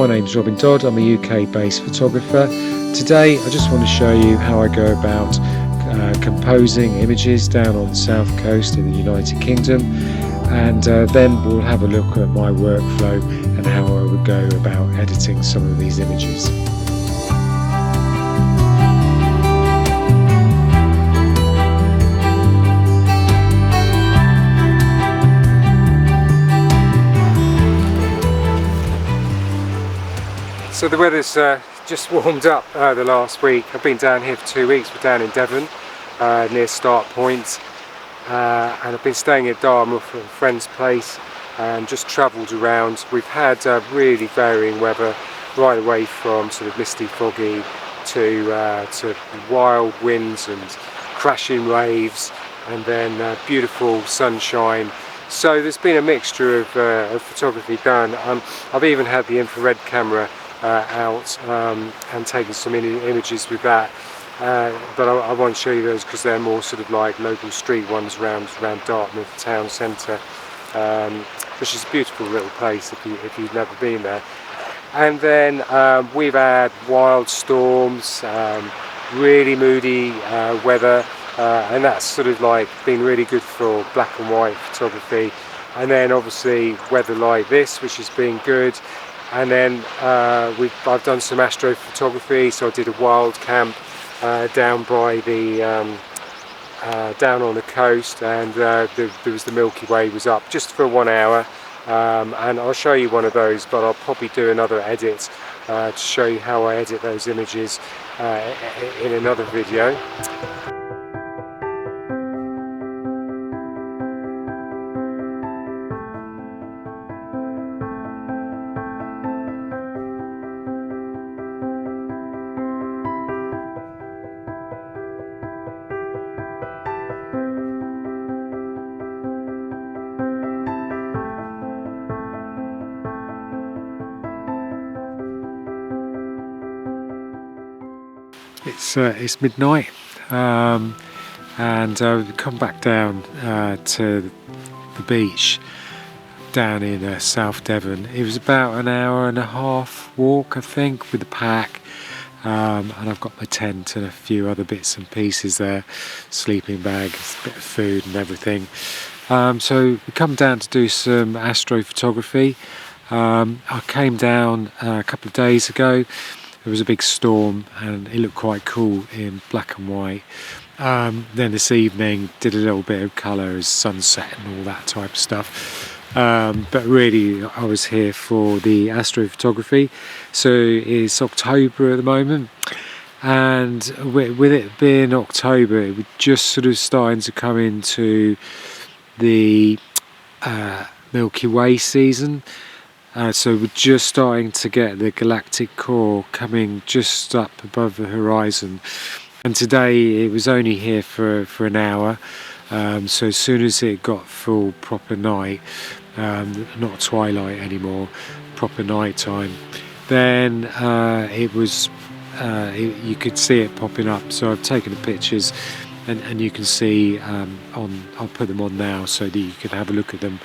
my name's Robin Dodd. I'm a UK based photographer. Today I just want to show you how I go about composing images down on the south coast in the United Kingdom, and then we'll have a look at my workflow and how I would go about editing some of these images. So the weather's just warmed up the last week. I've been down here for 2 weeks. We're down in Devon, near Start Point, and I've been staying at Dartmouth at a friend's place and just travelled around. We've had really varying weather, right away from sort of misty, foggy to wild winds and crashing waves, and then beautiful sunshine. So there's been a mixture of photography done. I've even had the infrared camera out and taken some images with that, but I won't show you those because they're more sort of like local street ones around Dartmouth town centre, which is a beautiful little place if you've never been there. And then we've had wild storms, really moody weather, and that's sort of like been really good for black and white photography. And then obviously weather like this, which has been good. And then I've done some astrophotography, so I did a wild camp down by the down on the coast, and there was the Milky Way was up just for 1 hour, and I'll show you one of those, but I'll probably do another edit to show you how I edit those images in another video. It's midnight, and we've come back down to the beach down in South Devon. It was about an hour and a half walk, I think, with the pack, and I've got my tent and a few other bits and pieces there, sleeping bag, a bit of food and everything. So we come down to do some astrophotography. I came down a couple of days ago. There was a big storm and it looked quite cool in black and white. Then this evening did a little bit of colour as sunset and all that type of stuff. But really I was here for the astrophotography. So it's October at the moment, and with it being October, it was just sort of starting to come into the Milky Way season. So we're just starting to get the galactic core coming just up above the horizon, and today it was only here for an hour, so as soon as it got full proper night, not twilight anymore, proper night time, then it was you could see it popping up. So I've taken the pictures, and you can see I'll put them on now so that you can have a look at them.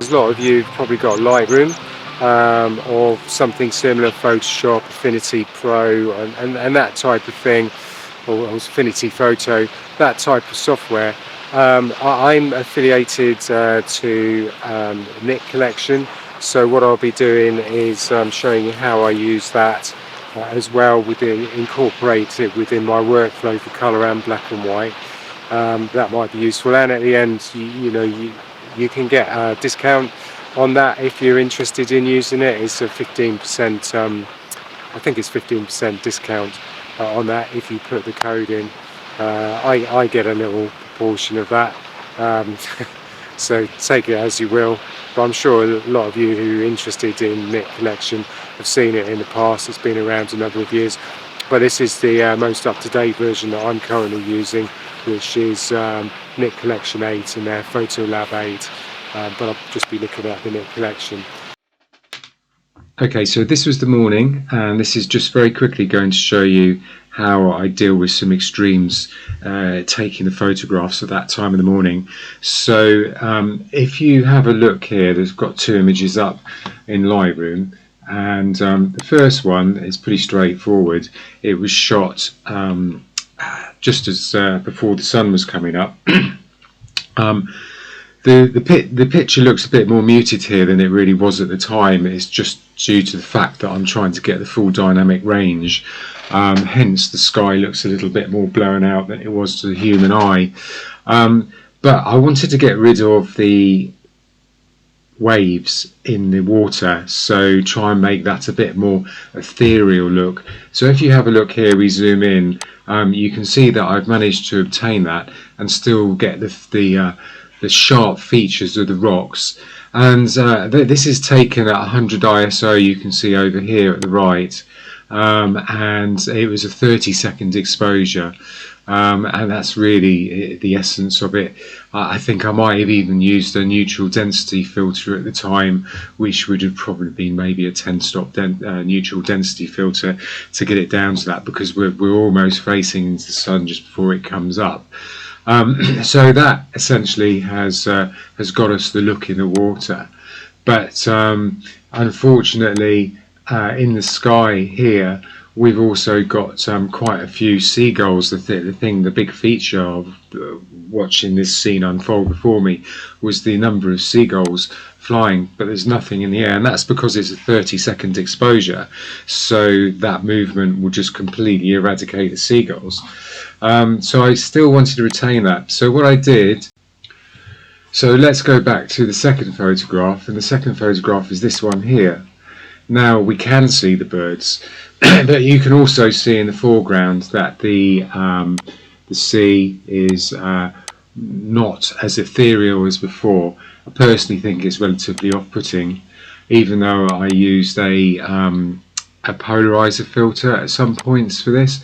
A lot of you have probably got Lightroom or something similar, Photoshop, Affinity Pro and that type of thing, or Affinity Photo, that type of software. I'm affiliated to Nik Collection, so what I'll be doing is showing you how I use that as well, incorporate it within my workflow for colour and black and white. That might be useful, and at the end you can get a discount on that if you're interested in using it. It's a 15%, I think it's 15% discount on that if you put the code in. I get a little proportion of that, so take it as you will. but I'm sure a lot of you who are interested in Nik Collection have seen it in the past. It's been around a number of years, but this is the most up-to-date version that I'm currently using, which is Nik Collection 8 and their Photolab 8, but I'll just be looking at the Nik Collection. Okay, so this was the morning, and this is just very quickly going to show you how I deal with some extremes taking the photographs at that time of the morning. So if you have a look here, there's got two images up in Lightroom, and the first one is pretty straightforward. It was shot just as before the sun was coming up. The picture looks a bit more muted here than it really was at the time. It's just due to the fact that I'm trying to get the full dynamic range. Hence the sky looks a little bit more blown out than it was to the human eye. But I wanted to get rid of the waves in the water, so try and make that a bit more ethereal look. So if you have a look here, we zoom in, you can see that I've managed to obtain that and still get the sharp features of the rocks. And this is taken at 100 ISO, you can see over here at the right, and it was a 30-second exposure, and that's really the essence of it. I think I might have even used a neutral density filter at the time, which would have probably been maybe a 10-stop neutral density filter to get it down to that, because we're almost facing into the sun just before it comes up. So that essentially has got us the look in the water, but unfortunately in the sky here we've also got quite a few seagulls. The big feature of watching this scene unfold before me was the number of seagulls flying, but there's nothing in the air, and that's because it's a 30-second exposure, so that movement will just completely eradicate the seagulls. So I still wanted to retain that, so what I did, so let's go back to the second photograph, and the second photograph is this one here. Now we can see the birds, but you can also see in the foreground that the sea is not as ethereal as before. I personally think it's relatively off-putting, even though I used a polarizer filter at some points for this.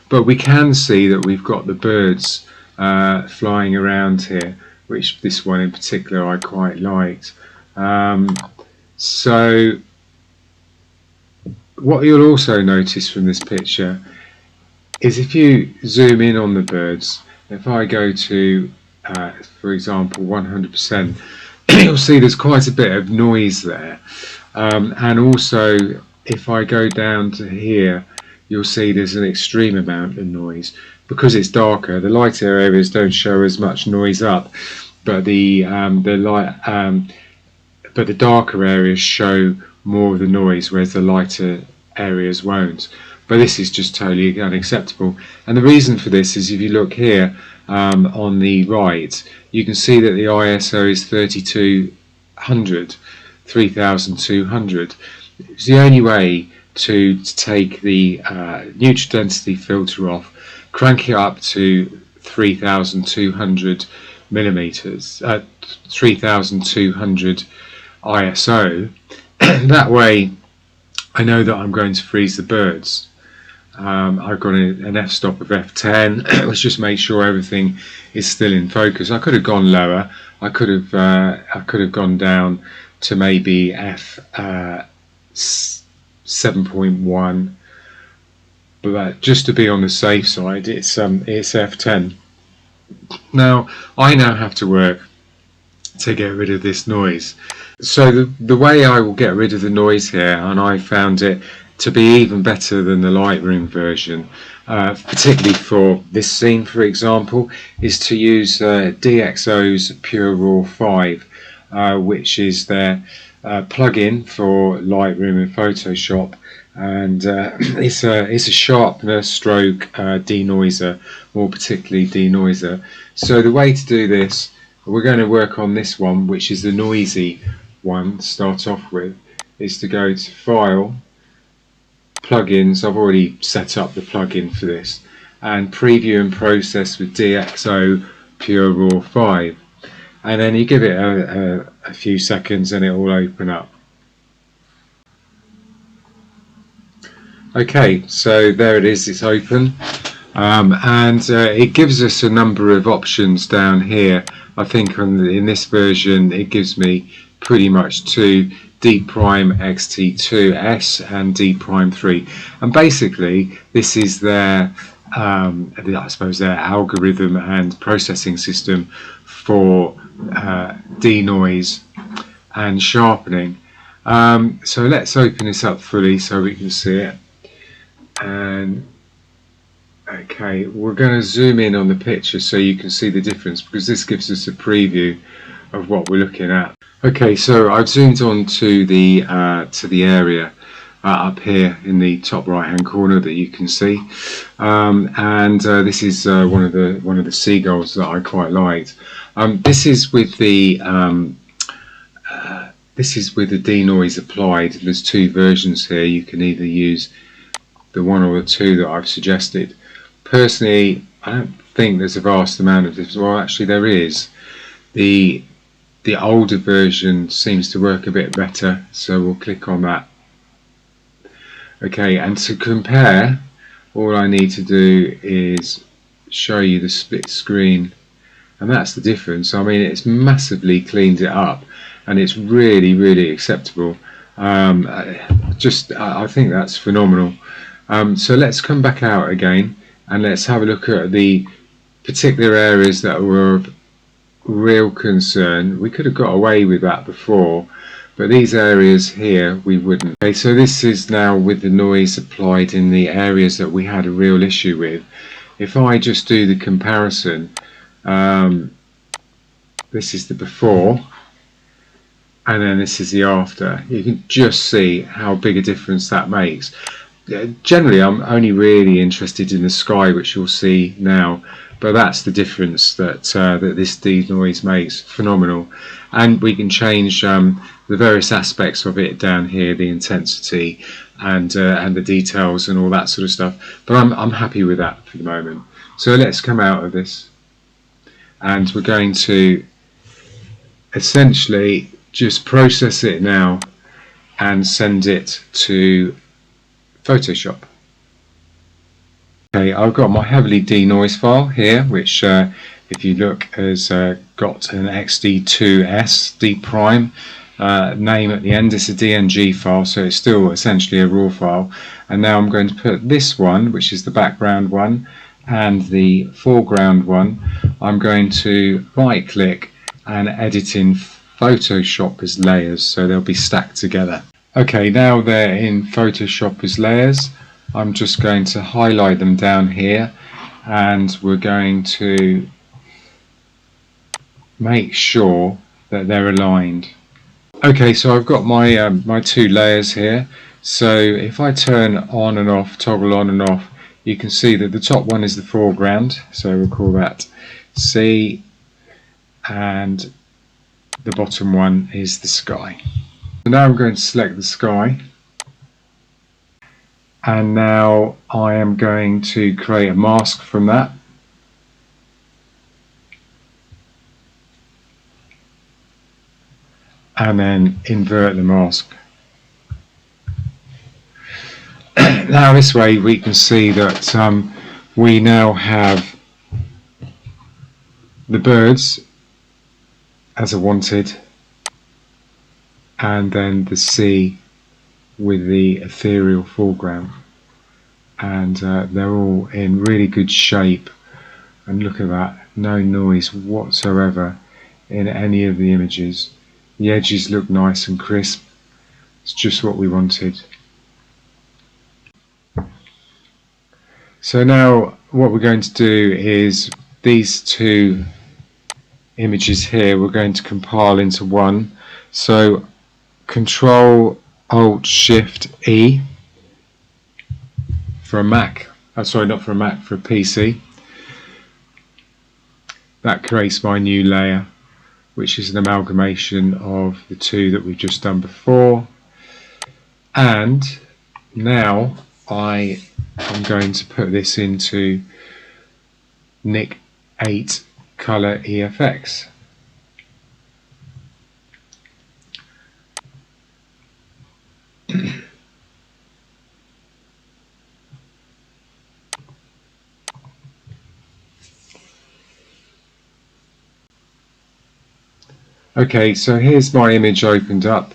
But we can see that we've got the birds flying around here, which this one in particular I quite liked. So what you'll also notice from this picture is if you zoom in on the birds, if I go to for example 100%, you'll see there's quite a bit of noise there, and also if I go down to here, you'll see there's an extreme amount of noise. Because it's darker, the lighter areas don't show as much noise up, but the darker areas show more of the noise, whereas the lighter areas won't. But this is just totally unacceptable, and the reason for this is if you look here on the right, you can see that the ISO is 3200, 3200. It's the only way to take the neutral density filter off, crank it up to 3200 millimeters, 3200 ISO. That way I know that I'm going to freeze the birds. I've got an f-stop of f10. Let's just make sure everything is still in focus. I could have gone lower. I could have gone down to maybe f 7.1, but just to be on the safe side, it's f10. Now I have to work to get rid of this noise. So the way I will get rid of the noise here, and I found it to be even better than the Lightroom version, particularly for this scene for example, is to use DxO's PureRaw 5, which is their plugin for Lightroom and Photoshop, and it's a sharpener stroke denoiser, more particularly denoiser. So the way to do this, we're going to work on this one, which is the noisy one to start off with, is to go to File, Plugins. I've already set up the plugin for this, and Preview and Process with DxO PureRaw 5, and then you give it a few seconds and it will open up. Okay, so there it is, it's open, and it gives us a number of options down here. I think in this version it gives me pretty much two, D'Xt2S and D'Prime3, and basically this is their I suppose their algorithm and processing system for denoise and sharpening. So let's open this up fully so we can see it. And okay, we're going to zoom in on the picture so you can see the difference, because this gives us a preview of what we're looking at. Okay, so I've zoomed on to the area up here in the top right hand corner that you can see, and this is one of the seagulls that I quite liked. This is with the denoise applied. There's two versions here. You can either use the one or the two that I've suggested. Personally, I don't think there's a vast amount of difference. Well, actually there is. The older version seems to work a bit better, so we'll click on that. Okay, and to compare, all I need to do is show you the split screen, and that's the difference. I mean, it's massively cleaned it up, and it's really acceptable. I think that's phenomenal. So let's come back out again and let's have a look at the particular areas that were of real concern. We could have got away with that before, but these areas here we wouldn't. Okay, so this is now with the noise applied in the areas that we had a real issue with. If I just do the comparison, this is the before and then this is the after. You can just see how big a difference that makes. Generally I'm only really interested in the sky, which you'll see now, but that's the difference that this denoise makes. Phenomenal. And we can change the various aspects of it down here, the intensity and the details and all that sort of stuff, but I'm happy with that for the moment. So let's come out of this, and we're going to essentially just process it now and send it to Photoshop. Okay, I've got my heavily denoise file here, which if you look has got an XD2S D'Prime name at the end. It's a DNG file, so it's still essentially a raw file. And now I'm going to put this one, which is the background one, and the foreground one, I'm going to right click and edit in Photoshop as layers, so they'll be stacked together. Okay, now they're in Photoshop as layers. I'm just going to highlight them down here, and we're going to make sure that they're aligned. Okay, so I've got my my two layers here. So if I turn on and off, toggle on and off, you can see that the top one is the foreground, so we'll call that C, and the bottom one is the sky. So now I'm going to select the sky, and now I am going to create a mask from that. And then invert the mask. Now this way we can see that we now have the birds as I wanted, and then the sea with the ethereal foreground, and they're all in really good shape, and look at that, no noise whatsoever in any of the images. The edges look nice and crisp. It's just what we wanted. So now what we're going to do is these two images here we're going to compile into one. So Control Alt Shift E for a Mac, sorry, not for a Mac, for a PC. That creates my new layer, which is an amalgamation of the two that we've just done before. And now I am going to put this into Nik 8 Color EFX. Okay, so here's my image opened up,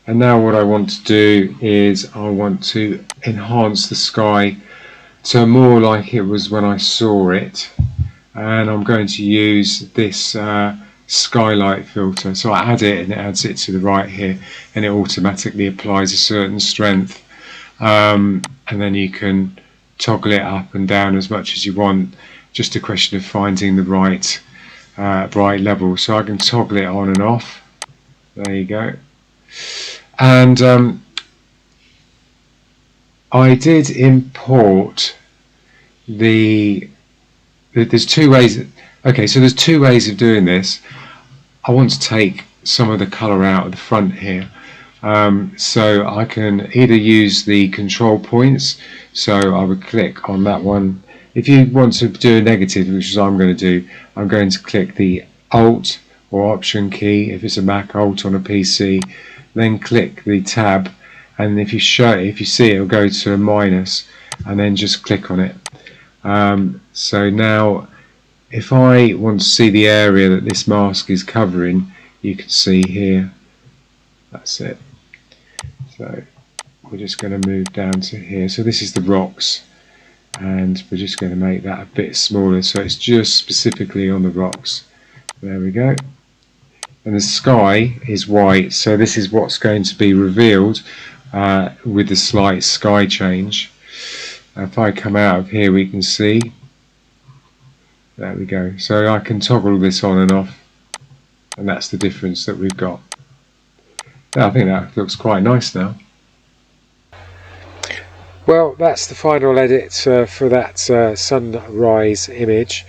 and now what I want to do is I want to enhance the sky to more like it was when I saw it, and I'm going to use this skylight filter. So I add it and it adds it to the right here, and it automatically applies a certain strength, and then you can toggle it up and down as much as you want. Just a question of finding the right level. So I can toggle it on and off. There you go. And I did import there's two ways. Okay, so there's two ways of doing this. I want to take some of the color out of the front here, so I can either use the control points. So I would click on that one. If you want to do a negative, which is what I'm going to do, I'm going to click the Alt or Option key if it's a Mac, Alt on a PC, then click the tab, and if you see it'll go to a minus, and then just click on it. So now if I want to see the area that this mask is covering, you can see here, that's it. So we're just going to move down to here. So this is the rocks, and we're just going to make that a bit smaller so it's just specifically on the rocks. There we go. And the sky is white, so this is what's going to be revealed with the slight sky change. If I come out of here, we can see, there we go. So I can toggle this on and off, and that's the difference that we've got. Yeah, I think that looks quite nice now. Well, that's the final edit for that sunrise image.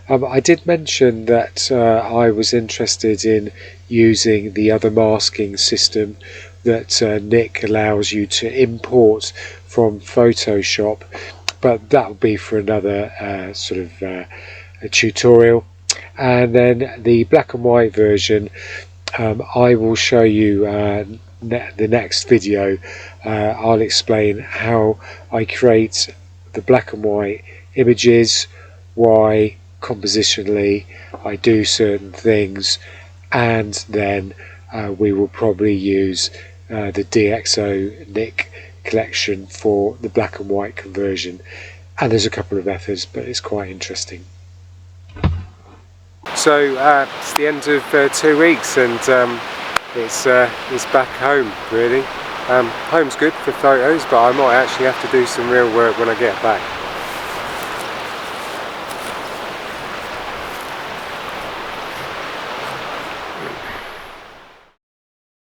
I did mention that I was interested in using the other masking system that Nik allows you to import from Photoshop, but that will be for another a tutorial. And then the black and white version, I will show you the next video. I'll explain how I create the black and white images, why compositionally I do certain things, and then we will probably use the DxO Nik Collection for the black and white conversion. And there's a couple of methods, but it's quite interesting. So it's the end of 2 weeks, and it's back home really. Home's good for photos, but I might actually have to do some real work when I get back.